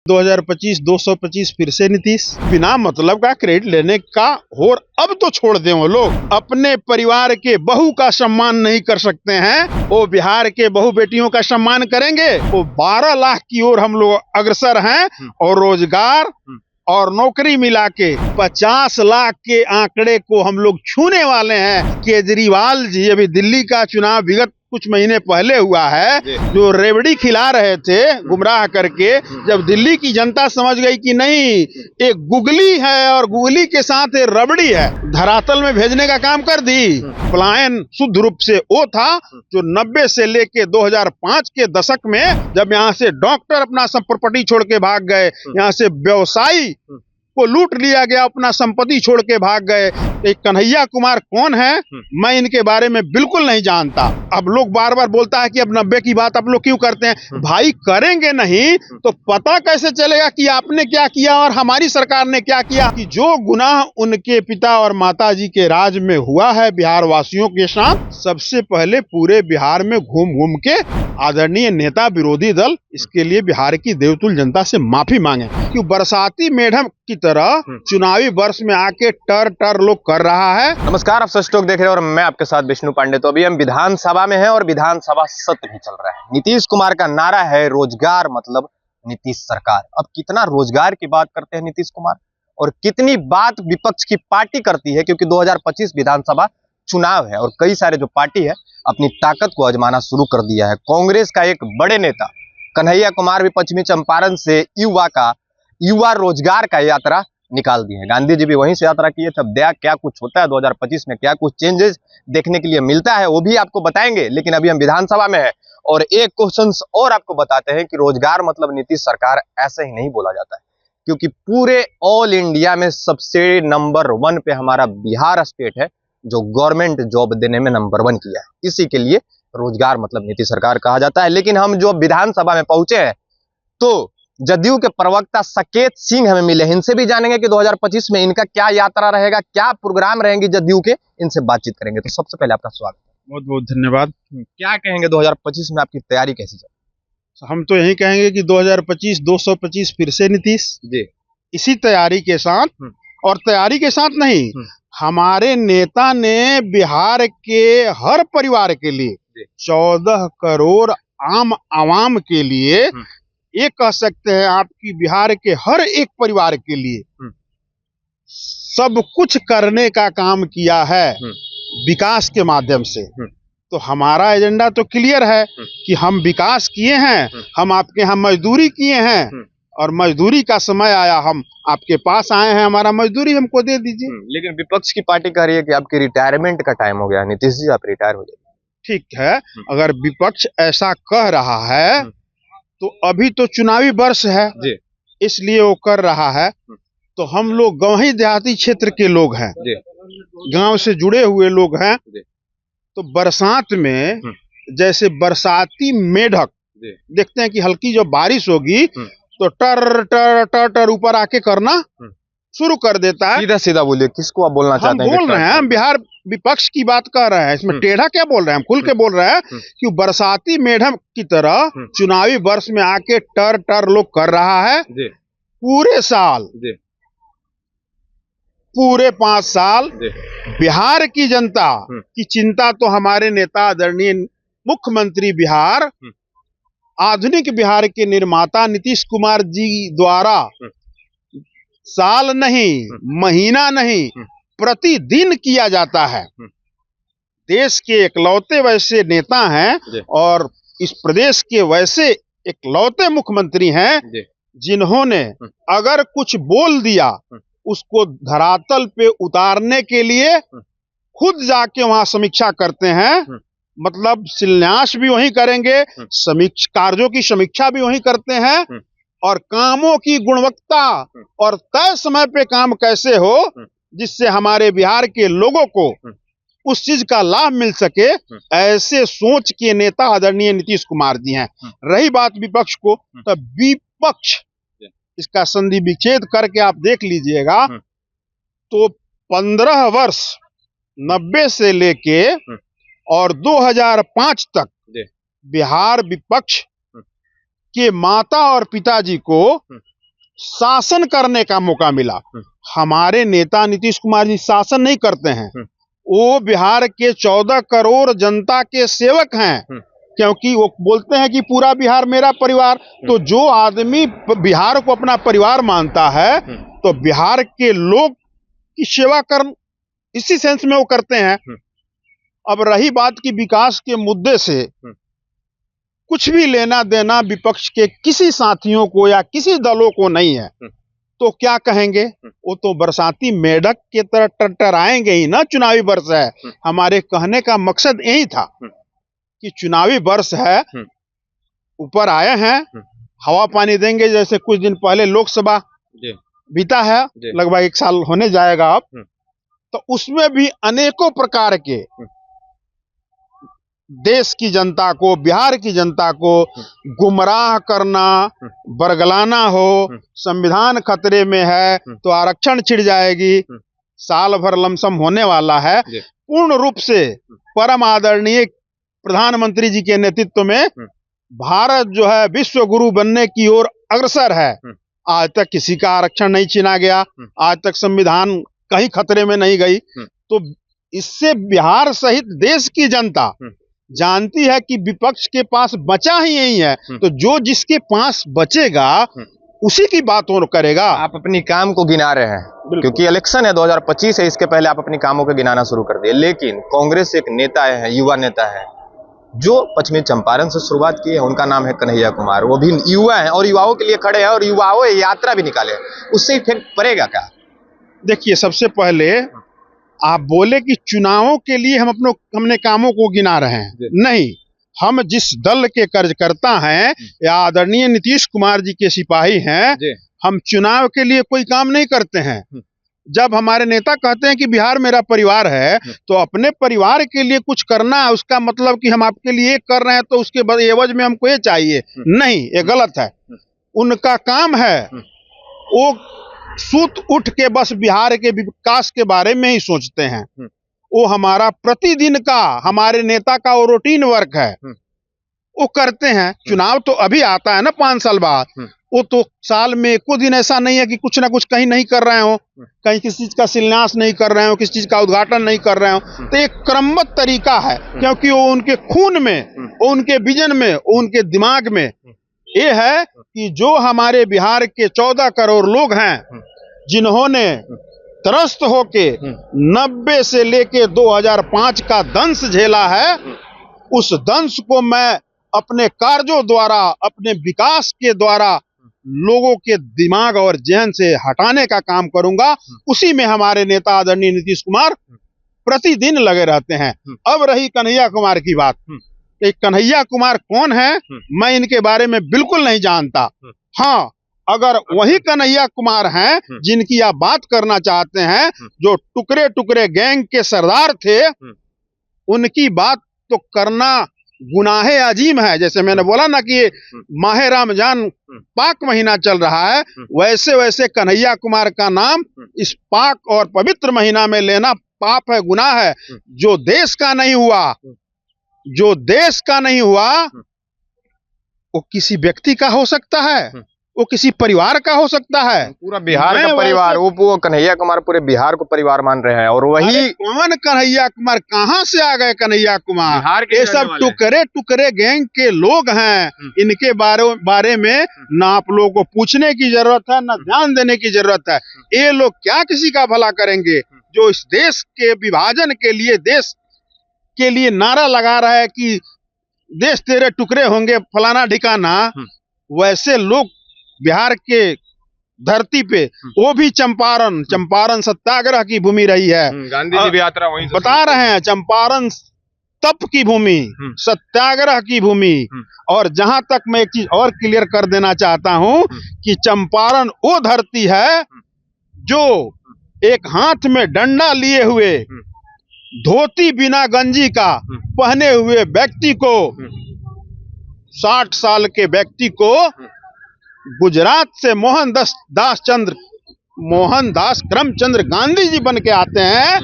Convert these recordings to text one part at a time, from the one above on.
2025 225 फिर से नीतीश। बिना मतलब का क्रेडिट लेने का और अब तो छोड़ दें। वो लोग अपने परिवार के बहू का सम्मान नहीं कर सकते हैं, वो बिहार के बहू बेटियों का सम्मान करेंगे। वो 12 लाख की ओर हम लोग अग्रसर हैं और रोजगार और नौकरी मिला के 50 लाख के आंकड़े को हम लोग छूने वाले हैं। केजरीवाल जी, अभी दिल्ली का चुनाव विगत कुछ महीने पहले हुआ है, जो रेवड़ी खिला रहे थे गुमराह करके, जब दिल्ली की जनता समझ गई कि नहीं एक गुगली है और गुगली के साथ एक रबड़ी है, धरातल में भेजने का काम कर दी। पलायन शुद्ध रूप से वो था जो 90 से लेके 2005 के दशक में, जब यहाँ से डॉक्टर अपना सब प्रॉपर्टी छोड़ के भाग गए, यहाँ से व्यवसायी को लूट लिया गया, अपना संपत्ति छोड़ के भाग गए। एक कन्हैया कुमार कौन है, मैं इनके बारे में बिल्कुल नहीं जानता। अब लोग बार बार बोलता है कि अब 90 की बात आप लोग क्यों करते हैं। भाई करेंगे नहीं तो पता कैसे चलेगा कि आपने क्या किया और हमारी सरकार ने क्या किया। कि जो गुनाह उनके पिता और माता जी के राज में हुआ है बिहार वासियों के साथ, सबसे पहले पूरे बिहार में घूम घूम के आदरणीय नेता विरोधी दल इसके लिए बिहार की देवतुल जनता से माफी मांगे। कि बरसाती मेढक की तरह चुनावी वर्ष में आके टर लोग कर रहा है। नमस्कार, आप सच टॉक देख रहे हैं और मैं आपके साथ विष्णु पांडे। तो अभी हम विधानसभा में हैं और विधानसभा सत्र भी चल रहा है। नीतीश कुमार का नारा है रोजगार मतलब नीतीश सरकार। अब कितना रोजगार की बात करते हैं नीतीश कुमार और कितनी बात विपक्ष की पार्टी करती है, क्योंकि 2025 विधानसभा चुनाव है और कई सारे जो पार्टी है अपनी ताकत को आजमाना शुरू कर दिया है। कांग्रेस का एक बड़े नेता कन्हैया कुमार भी पश्चिमी चंपारण से युवा रोजगार का यात्रा निकाल दी है। गांधी जी भी वहीं से यात्रा किए थे। अब क्या कुछ होता है 2025 में, क्या कुछ चेंजेस देखने के लिए मिलता है, वो भी आपको बताएंगे। लेकिन अभी हम विधानसभा में है और एक क्वेश्चन और आपको बताते हैं कि रोजगार मतलब नीतीश सरकार ऐसे ही नहीं बोला जाता है, क्योंकि पूरे ऑल इंडिया में सबसे नंबर 1 पे हमारा बिहार स्टेट है जो गवर्नमेंट जॉब देने में नंबर 1 किया है। इसी के लिए रोजगार मतलब नीतीश सरकार कहा जाता है। लेकिन हम जो विधानसभा में पहुंचे हैं तो जदयू के प्रवक्ता साकेत सिंह हमें मिले। इनसे भी जानेंगे कि 2025 में इनका क्या यात्रा रहेगा, क्या प्रोग्राम रहेंगे जदयू के, इनसे बातचीत करेंगे। तो सबसे पहले आपका स्वागत है। बहुत बहुत धन्यवाद। क्या कहेंगे 2025 में आपकी तैयारी कैसी चल? हम तो यही कहेंगे कि 2025 225 फिर से नीतीश जी। इसी तैयारी के साथ, और तैयारी के साथ नहीं, हमारे नेता ने बिहार के हर परिवार के लिए 14 करोड़ आम आवाम के लिए, ये कह सकते हैं आपकी बिहार के हर एक परिवार के लिए सब कुछ करने का काम किया है विकास के माध्यम से। तो हमारा एजेंडा तो क्लियर है कि हम विकास किए हैं, हम आपके यहाँ मजदूरी किए हैं और मजदूरी का समय आया, हम आपके पास आए हैं, हमारा मजदूरी हमको दे दीजिए। लेकिन विपक्ष की पार्टी कह रही है कि आपकी रिटायरमेंट का टाइम हो गया, नीतीश जी आप रिटायर हो जाइए। ठीक है, अगर विपक्ष ऐसा कह रहा है तो अभी तो चुनावी वर्ष है जी, इसलिए वो कर रहा है। तो हम लोग गंवही देहाती क्षेत्र के लोग हैं, गांव से जुड़े हुए लोग हैं। तो बरसात में जैसे बरसाती मेढक देखते हैं कि हल्की जो बारिश होगी तो टर टर टर टर ऊपर आके करना शुरू कर देता है। सीधा सीधा बोलिए, किसको आप बोलना चाहते हैं? हम बोल रहे हैं, हम बिहार विपक्ष की बात कर रहे हैं, इसमें टेढ़ा क्या बोल रहे हैं, हम खुल के बोल रहे हैं कि बरसाती मेढक की तरह चुनावी वर्ष में आके टर लोग कर रहा है। पूरे साल, पूरे 5 साल बिहार की जनता की चिंता तो हमारे नेता आदरणीय मुख्यमंत्री बिहार, आधुनिक बिहार के निर्माता नीतीश कुमार जी द्वारा साल नहीं, महीना नहीं, प्रतिदिन किया जाता है। देश के एकलौते वैसे नेता हैं और इस प्रदेश के वैसे एकलौते मुख्यमंत्री हैं जिन्होंने अगर कुछ बोल दिया उसको धरातल पे उतारने के लिए खुद जाके वहां समीक्षा करते हैं। मतलब शिलान्यास भी वही करेंगे, कार्यों की समीक्षा भी वही करते हैं और कामों की गुणवत्ता और तय समय पे काम कैसे हो जिससे हमारे बिहार के लोगों को उस चीज का लाभ मिल सके, ऐसे सोच के नेता आदरणीय नीतीश कुमार जी हैं। रही बात विपक्ष को, तो विपक्ष इसका संधि विच्छेद करके आप देख लीजिएगा तो 15 वर्ष 90 से लेके और 2005 तक बिहार विपक्ष के माता और पिताजी को शासन करने का मौका मिला। हमारे नेता नीतीश कुमार जी शासन नहीं करते हैं, वो बिहार के 14 करोड़ जनता के सेवक हैं, क्योंकि वो बोलते हैं कि पूरा बिहार मेरा परिवार। तो जो आदमी बिहार को अपना परिवार मानता है तो बिहार के लोग की सेवा कर इसी सेंस में वो करते हैं। अब रही बात की विकास के मुद्दे से कुछ भी लेना देना विपक्ष के किसी साथियों को या किसी दलों को नहीं है, तो क्या कहेंगे? वो तो बरसाती मेढक के तरह टरटराएंगे ही ना। चुनावी वर्ष है, हमारे कहने का मकसद यही था कि चुनावी वर्ष है, ऊपर आए हैं, हवा पानी देंगे। जैसे कुछ दिन पहले लोकसभा बीता है, लगभग 1 साल होने जाएगा अब, तो उसमें भी अनेकों प्रकार के देश की जनता को, बिहार की जनता को गुमराह करना, बरगलाना हो, संविधान खतरे में है तो आरक्षण छिड़ जाएगी, साल भर लमसम होने वाला है। पूर्ण रूप से परम आदरणीय प्रधानमंत्री जी के नेतृत्व में भारत जो है विश्व गुरु बनने की ओर अग्रसर है। आज तक किसी का आरक्षण नहीं छीना गया, आज तक संविधान कहीं खतरे में नहीं गई। तो इससे बिहार सहित देश की जनता जानती है कि विपक्ष के पास बचा ही यही है, तो जो जिसके पास बचेगा उसी की बात वो करेगा। आप अपनी काम को गिना रहे हैं क्योंकि इलेक्शन है 2025 है, इसके पहले आप अपनी कामों को गिनाना शुरू कर दिए। लेकिन कांग्रेस एक नेता है, युवा नेता है, जो पश्चिमी चंपारण से शुरुआत की है, उनका नाम है कन्हैया कुमार। वो भी युवा है और युवाओं के लिए खड़े हैं और युवाओं यात्रा भी निकाले, उससे इफेक्ट पड़ेगा क्या? देखिए, सबसे पहले आप बोले कि चुनावों के लिए हमने कामों को गिना रहे हैं, नहीं। हम जिस दल के कार्यकर्ता हैं या आदरणीय नीतीश कुमार जी के सिपाही हैं, हम चुनाव के लिए कोई काम नहीं करते हैं। जब हमारे नेता कहते हैं कि बिहार मेरा परिवार है, तो अपने परिवार के लिए कुछ करना है, उसका मतलब कि हम आपके लिए कर रहे हैं तो उसके एवज में हमको ये चाहिए, नहीं, ये गलत है। उनका काम है वो सूत उठ के बस बिहार के विकास के बारे में ही सोचते हैं। वो हमारा प्रतिदिन का, हमारे नेता का वो रूटीन वर्क है, वो करते हैं। चुनाव तो अभी आता है ना 5 साल बाद, वो तो साल में एको दिन ऐसा नहीं है कि कुछ ना कुछ कहीं नहीं कर रहे हो, कहीं किसी चीज का शिलान्यास नहीं कर रहे हो, किसी चीज का उद्घाटन नहीं कर रहे हो। तो एक क्रमबद्ध तरीका है, क्योंकि वो उनके खून में, वो उनके विजन में, वो उनके दिमाग में ये है कि जो हमारे बिहार के 14 करोड़ लोग हैं जिन्होंने त्रस्त होके 90 से लेके 2005 का दंश झेला है, उस दंश को मैं अपने कार्यों द्वारा, अपने विकास के द्वारा लोगों के दिमाग और जहन से हटाने का काम करूंगा। उसी में हमारे नेता आदरणीय नीतीश कुमार प्रतिदिन लगे रहते हैं। अब रही कन्हैया कुमार की बात, कन्हैया कुमार कौन है, मैं इनके बारे में बिल्कुल नहीं जानता। हाँ, अगर वही कन्हैया कुमार हैं जिनकी आप बात करना चाहते हैं, जो टुकड़े टुकड़े गैंग के सरदार थे, उनकी बात तो करना गुनाहे अजीम है। जैसे मैंने बोला ना कि माह रमजान पाक महीना चल रहा है, वैसे वैसे कन्हैया कुमार का नाम इस पाक और पवित्र महीना में लेना पाप है, गुनाह है। जो देश का नहीं हुआ, जो देश का नहीं हुआ, वो किसी व्यक्ति का हो सकता है, वो किसी परिवार का हो सकता है, पूरा बिहार का परिवार। वो कन्हैया कुमार पूरे बिहार को परिवार मान रहे हैं। और वही कौन कन्हैया कुमार, कहां से आ गए कन्हैया कुमार? ये सब टुकड़े टुकड़े गैंग के लोग हैं। इनके बारे में ना आप लोगों को पूछने की जरूरत है, ना ध्यान देने की जरूरत है। ये लोग क्या किसी का भला करेंगे? जो इस देश के विभाजन के लिए, देश के लिए नारा लगा रहा है कि देश तेरे टुकड़े होंगे, फलाना ठिकाना, वैसे लोग बिहार के धरती पे, वो भी चंपारण सत्याग्रह की भूमि रही है। गांधी जी भी यात्रा वहीं बता रहे हैं, चंपारण तप की भूमि, सत्याग्रह की भूमि। और जहां तक मैं एक चीज और क्लियर कर देना चाहता हूं कि चंपारण वो धरती है जो एक हाथ में डंडा लिए हुए, धोती बिना गंजी का पहने हुए व्यक्ति को, 60 साल के व्यक्ति को गुजरात से मोहनदास करमचंद गांधी जी बन के आते हैं,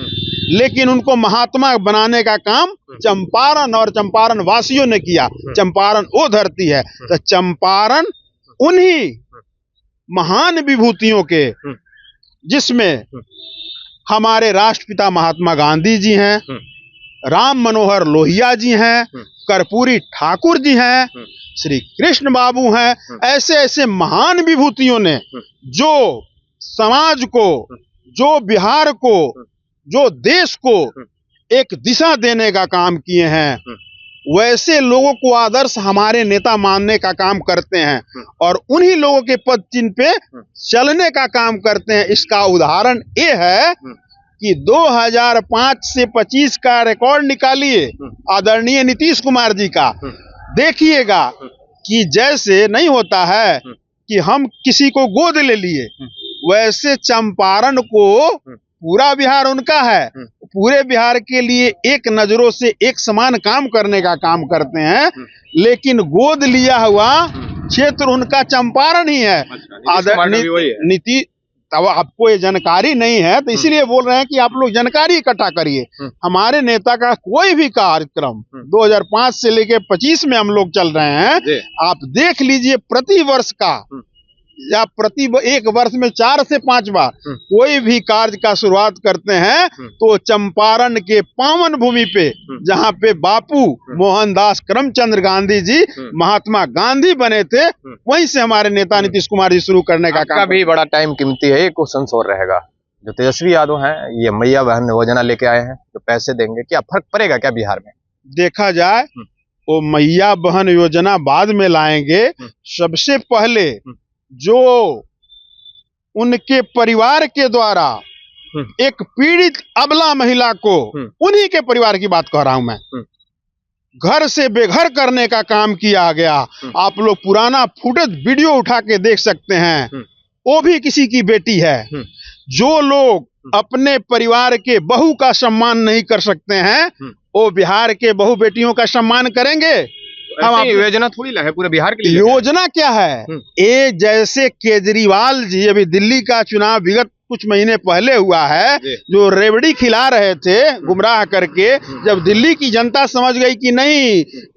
लेकिन उनको महात्मा बनाने का काम चंपारण और चंपारण वासियों ने किया। चंपारण वो धरती है, तो चंपारण उन्हीं महान विभूतियों के, जिसमें हमारे राष्ट्रपिता महात्मा गांधी जी हैं, राम मनोहर लोहिया जी हैं, कर्पूरी ठाकुर जी हैं, श्री कृष्ण बाबू हैं, ऐसे ऐसे महान विभूतियों ने जो समाज को, जो बिहार को, जो देश को एक दिशा देने का काम किए हैं, वैसे लोगों को आदर्श हमारे नेता मानने का काम करते हैं और उन्हीं लोगों के पद चिन्ह पे चलने का काम करते हैं। इसका उदाहरण ये है कि 2005 से 25 का रिकॉर्ड निकालिए आदरणीय नीतीश कुमार जी का, देखिएगा कि जैसे नहीं होता है कि हम किसी को गोद ले लिए, वैसे चंपारण को पूरा बिहार उनका है, पूरे बिहार के लिए एक नजरों से एक समान काम करने का काम करते हैं, लेकिन गोद लिया हुआ क्षेत्र उनका चंपारण ही है। नीति तब आपको ये जानकारी नहीं है तो इसीलिए बोल रहे हैं कि आप लोग जानकारी इकट्ठा करिए। हमारे नेता का कोई भी कार्यक्रम 2005 से लेके 25 में हम लोग चल रहे हैं, आप देख लीजिए प्रति वर्ष का या प्रति एक वर्ष में 4 से 5 बार कोई भी कार्य का शुरुआत करते हैं तो चंपारण के पावन भूमि पे, जहाँ पे बापू मोहनदास करमचंद गांधी जी महात्मा गांधी बने थे, वहीं से हमारे नेता नीतीश कुमार जी शुरू करने का काम। भी बड़ा टाइम कीमती है। एक क्वेश्चन और रहेगा, जो तेजस्वी यादव हैं, ये मैया बहन योजना लेके आए हैं, जो पैसे देंगे, क्या फर्क पड़ेगा क्या बिहार में? देखा जाए वो मैया बहन योजना बाद में लाएंगे, सबसे पहले जो उनके परिवार के द्वारा एक पीड़ित अबला महिला को, उन्हीं के परिवार की बात कह रहा हूं मैं, घर से बेघर करने का काम किया गया। आप लोग पुराना फुटेज वीडियो उठा के देख सकते हैं, वो भी किसी की बेटी है। जो लोग अपने परिवार के बहू का सम्मान नहीं कर सकते हैं, वो बिहार के बहू बेटियों का सम्मान करेंगे। हम योजना थोड़ी ला है पूरे बिहार के लिए। योजना क्या है? ये जैसे केजरीवाल जी, अभी दिल्ली का चुनाव विगत कुछ महीने पहले हुआ है, जो रेवड़ी खिला रहे थे गुमराह करके, जब दिल्ली की जनता समझ गई कि नहीं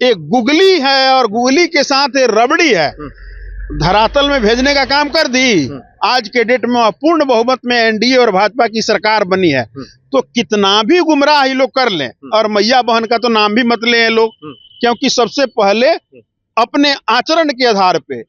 एक गुगली है और गुगली के साथ रबड़ी है, धरातल में भेजने का काम कर दी। आज के डेट में पूर्ण बहुमत में एनडीए और भाजपा की सरकार बनी है। तो कितना भी गुमराह ये लोग कर लें, और मैया बहन का तो नाम भी मत लें लोग, क्योंकि सबसे पहले अपने आचरण के आधार पे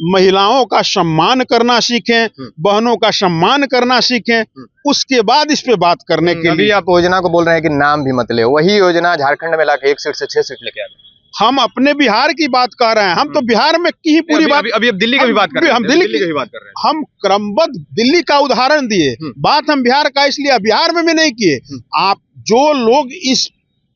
महिलाओं का सम्मान करना सीखें, बहनों का सम्मान करना सीखें, उसके बाद इस पे बात करने के लिए। आप योजना को बोल रहे हैं कि नाम भी मत ले, वही योजना झारखंड में लाके 1 सीट से 6 सीट लेके आ गए। हम अपने बिहार की बात कर रहे हैं, हम तो बिहार में की ही पूरी बात, अभी दिल्ली की भी बात कर रहे हैं, हम दिल्ली की बात कर रहे हैं। हम क्रमबद्ध दिल्ली का उदाहरण दिए, बात हम बिहार का इसलिए बिहार में भी नहीं किए। आप जो लोग इस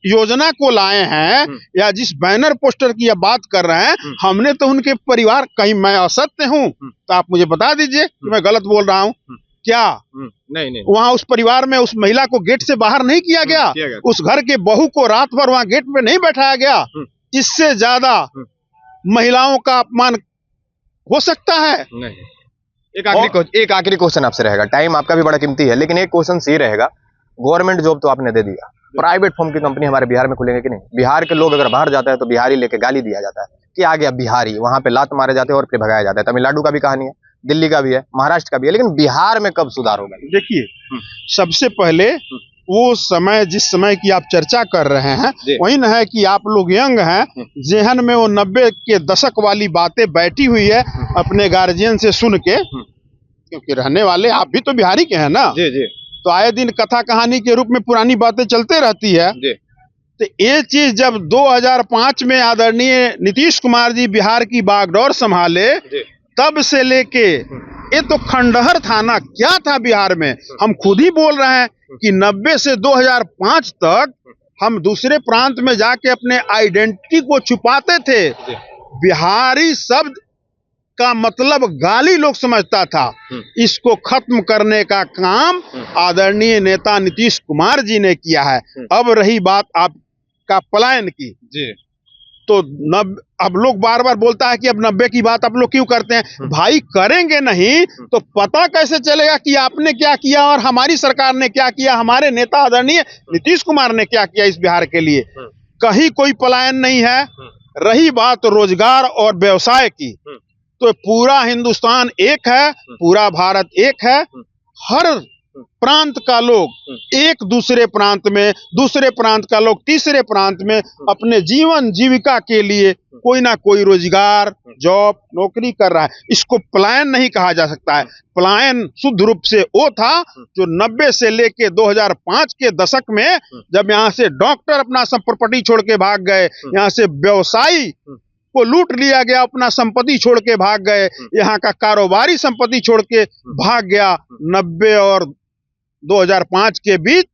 योजना को लाए हैं या जिस बैनर पोस्टर की आप बात कर रहे हैं, हमने तो उनके परिवार, कहीं मैं असत्य हूं तो आप मुझे बता दीजिए कि मैं गलत बोल रहा हूं क्या? नहीं। वहां उस परिवार में उस महिला को गेट से बाहर नहीं किया गया, उस घर के बहू को रात भर वहां गेट पे नहीं बैठाया गया। इससे ज्यादा महिलाओं का अपमान हो सकता है? नहीं। एक आखिरी क्वेश्चन आपसे रहेगा, टाइम आपका भी बड़ा कीमती है, लेकिन एक क्वेश्चन सही रहेगा। गवर्नमेंट जॉब तो आपने दे दिया, प्राइवेट फर्म की कंपनी हमारे बिहार में खुलेंगे कि नहीं? बिहार के लोग अगर बाहर जाता है तो बिहारी लेके गाली दिया जाता है कि आ गया बिहारी, वहां पे लात मारे जाते हैं और फिर भगाया जाता है। तमिलनाडु का भी कहानी है, दिल्ली का भी है, महाराष्ट्र का भी है, लेकिन बिहार में कब सुधार होगा? देखिए, सबसे पहले वो समय, जिस समय की आप चर्चा कर रहे हैं, वही न है कि आप लोग यंग हैं, जेहन में वो 90 के दशक वाली बातें बैठी हुई है अपने गार्जियन से सुन के, क्योंकि रहने वाले आप भी तो बिहारी के हैं ना। जी। तो आए दिन कथा कहानी के रूप में पुरानी बातें चलते रहती है। तो ये चीज जब 2005 में आदरणीय नीतीश कुमार जी बिहार की बागडोर संभाले, तब से लेके ये तो खंडहर था ना, क्या था बिहार में। हम खुद ही बोल रहे हैं कि 90 से 2005 तक हम दूसरे प्रांत में जाके अपने आइडेंटिटी को छुपाते थे। बिहारी शब्द का मतलब गाली लोग समझता था। इसको खत्म करने का काम आदरणीय नेता नीतीश कुमार जी ने किया है। अब रही बात आपका पलायन की, तो अब लोग बार बार बोलता है कि अब 90 की बात आप लोग क्यों करते हैं? भाई करेंगे नहीं तो पता कैसे चलेगा कि आपने क्या किया और हमारी सरकार ने क्या किया, हमारे नेता आदरणीय नीतीश कुमार ने क्या किया इस बिहार के लिए। कहीं कोई पलायन नहीं है। रही बात रोजगार और व्यवसाय की, तो पूरा हिंदुस्तान एक है, पूरा भारत एक है। हर प्रांत का लोग एक दूसरे प्रांत में, दूसरे प्रांत का लोग तीसरे प्रांत में अपने जीवन जीविका के लिए कोई ना कोई रोजगार, जॉब, नौकरी कर रहा है। इसको पलायन नहीं कहा जा सकता है। पलायन शुद्ध रूप से वो था जो 90 से लेके 2005 के दशक में, जब यहाँ से डॉक्टर अपना सब प्रॉपर्टी छोड़ के भाग गए, यहाँ से व्यवसायी को लूट लिया गया, अपना संपत्ति छोड़ के भाग गए, यहाँ का कारोबारी संपत्ति छोड़ के भाग गया 90 और 2005 के बीच,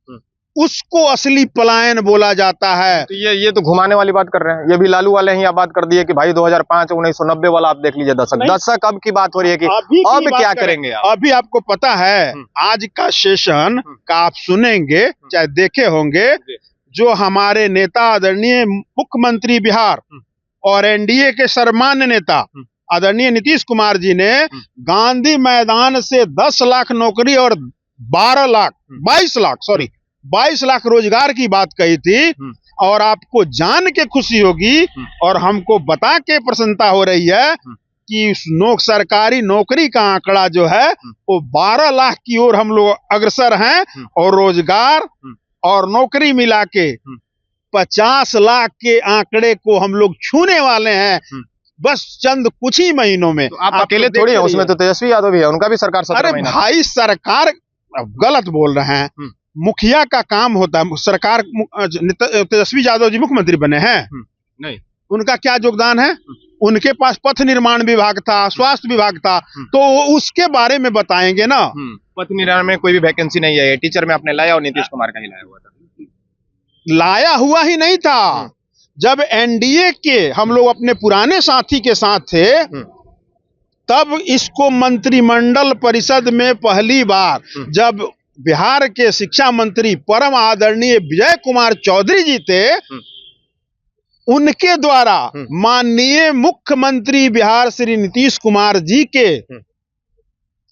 उसको असली पलायन बोला जाता है। तो ये तो घुमाने वाली बात कर रहे हैं। ये भी लालू वाले ही बात कर दिए कि भाई 2005 1990 वाला आप देख लीजिए दशक अब की बात हो रही है कि अब क्या करेंगे आप? अभी आपको पता है आज का सेशन का आप सुनेंगे, चाहे देखे होंगे, जो हमारे नेता आदरणीय मुख्यमंत्री बिहार और एनडीए के सर्वमान्य नेता आदरणीय नीतीश कुमार जी ने गांधी मैदान से 10 लाख नौकरी और 22 लाख रोजगार की बात कही थी। और आपको जान के खुशी होगी और हमको बता के प्रसन्नता हो रही है कि सरकारी नौकरी का आंकड़ा जो है वो 12 लाख की ओर हम लोग अग्रसर हैं, और रोजगार और नौकरी मिला के 50 लाख के आंकड़े को हम लोग छूने वाले हैं बस चंद कुछ ही महीनों में। तो आप अकेले थोड़ी हैं, उसमें तो तेजस्वी यादव भी है, उनका भी सरकार 17 अरे महीना। भाई सरकार गलत बोल रहे हैं। मुखिया का काम होता है, सरकार तेजस्वी यादव जी मुख्यमंत्री बने हैं, नहीं उनका क्या योगदान है? उनके पास पथ निर्माण विभाग था, स्वास्थ्य विभाग था, तो वो उसके बारे में बताएंगे ना। पथ निर्माण में कोई भी वैकेंसी नहीं है, टीचर में आपने लाया और नीतीश कुमार का ही लाया हुआ था। लाया हुआ ही नहीं था। जब एनडीए के हम लोग अपने पुराने साथी के साथ थे, तब इसको मंत्रिमंडल परिषद में पहली बार जब बिहार के शिक्षा मंत्री परम आदरणीय विजय कुमार चौधरी जी थे, उनके द्वारा माननीय मुख्यमंत्री बिहार श्री नीतीश कुमार जी के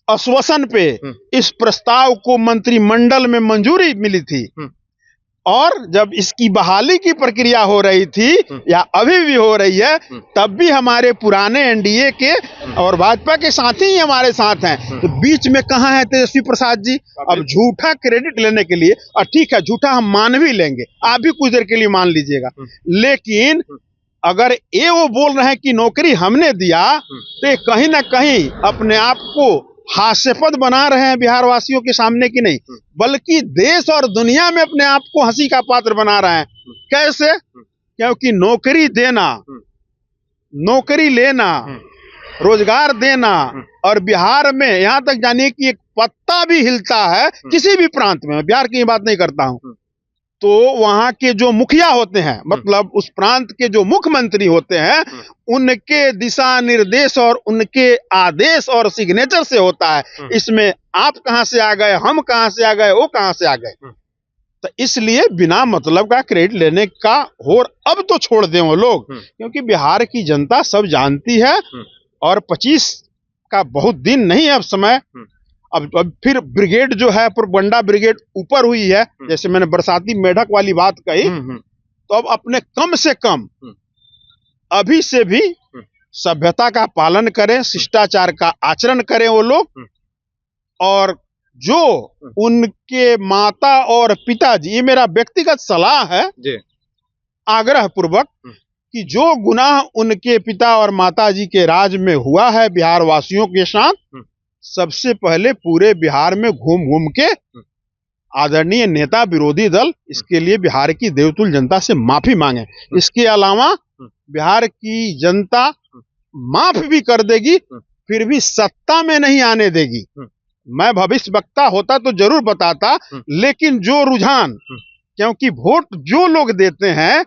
आश्वासन पे इस प्रस्ताव को मंत्रिमंडल में मंजूरी मिली थी। और जब इसकी बहाली की प्रक्रिया हो रही थी या अभी भी हो रही है, तब भी हमारे पुराने एनडीए के और भाजपा के साथी ही हमारे साथ हैं। तो बीच में कहाँ है तेजस्वी प्रसाद जी? अब झूठा क्रेडिट लेने के लिए, और ठीक है झूठा हम मान भी लेंगे, आप भी कुछ देर के लिए मान लीजिएगा, लेकिन अगर ये वो बोल रहे हैं कि नौकरी हमने दिया, तो कहीं ना कहीं अपने आप को हास्यास्पद बना रहे हैं बिहार वासियों के सामने की नहीं, बल्कि देश और दुनिया में अपने आप को हंसी का पात्र बना रहे हैं। कैसे? क्योंकि नौकरी देना, नौकरी लेना, रोजगार देना, और बिहार में यहाँ तक जानिए कि एक पत्ता भी हिलता है किसी भी प्रांत में, बिहार की बात नहीं करता हूँ, तो वहां के जो मुखिया होते हैं, मतलब उस प्रांत के जो मुख्यमंत्री होते हैं, उनके दिशा निर्देश और उनके आदेश और सिग्नेचर से होता है। इसमें आप कहां से आ गए, हम कहां से आ गए, वो कहां से आ गए, तो इसलिए बिना मतलब का क्रेडिट लेने का और अब तो छोड़ दें वो लोग, क्योंकि बिहार की जनता सब जानती है। और 25 का बहुत दिन नहीं है अब समय। अब फिर ब्रिगेड जो है, बंडा ब्रिगेड ऊपर हुई है, जैसे मैंने बरसाती मेढक वाली बात कही, तो अब अपने कम से कम अभी से भी सभ्यता का पालन करें, शिष्टाचार का आचरण करें वो लोग। और जो उनके माता और पिताजी, ये मेरा व्यक्तिगत सलाह है आग्रह पूर्वक, कि जो गुनाह उनके पिता और माताजी के राज में हुआ है बिहार वासियों के साथ, सबसे पहले पूरे बिहार में घूम घूम के आदरणीय नेता विरोधी दल इसके लिए बिहार की देवतुल्य जनता से माफी मांगे। इसके अलावा बिहार की जनता माफ भी कर देगी, फिर भी सत्ता में नहीं आने देगी। मैं भविष्य वक्ता होता तो जरूर बताता, लेकिन जो रुझान, क्योंकि वोट जो लोग देते हैं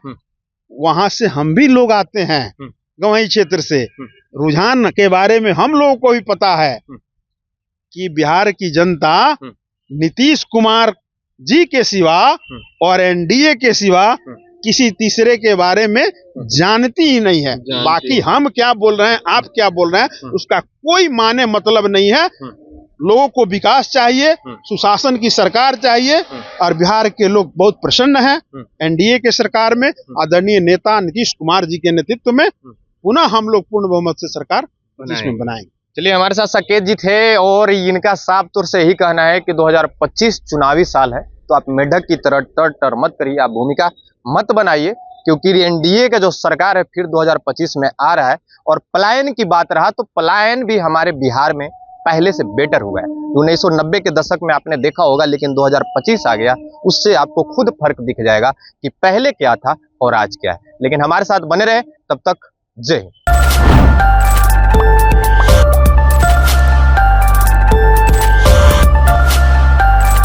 वहां से हम भी लोग आते हैं, गंवई क्षेत्र से, रुझान के बारे में हम लोगों को भी पता है कि बिहार की जनता नीतीश कुमार जी के सिवा और एनडीए के सिवा किसी तीसरे के बारे में जानती ही नहीं है। बाकी हम क्या बोल रहे हैं, आप क्या बोल रहे हैं, उसका कोई माने मतलब नहीं है। लोगों को विकास चाहिए, सुशासन की सरकार चाहिए, और बिहार के लोग बहुत प्रसन्न हैं एनडीए के सरकार में, आदरणीय नेता नीतीश कुमार जी के नेतृत्व में। पुनः हम लोग पूर्ण बहुमत से सरकार 2025 में बनाएंगे। चलिए, हमारे साथ साकेत जी थे और इनका साफ तौर से यही कहना है कि 2025 चुनावी साल है, तो आप मेढक की तरह टर मत करिए, आप भूमिका मत बनाइए, क्योंकि एनडीए का जो सरकार है फिर 2025 में आ रहा है। और पलायन की बात रहा तो पलायन भी हमारे बिहार में पहले से बेटर हुआ है। 1990 के दशक में आपने देखा होगा, लेकिन 2025 आ गया, उससे आपको खुद फर्क दिख जाएगा कि पहले क्या था और आज क्या है। लेकिन हमारे साथ बने रहे, तब तक जय हिंद।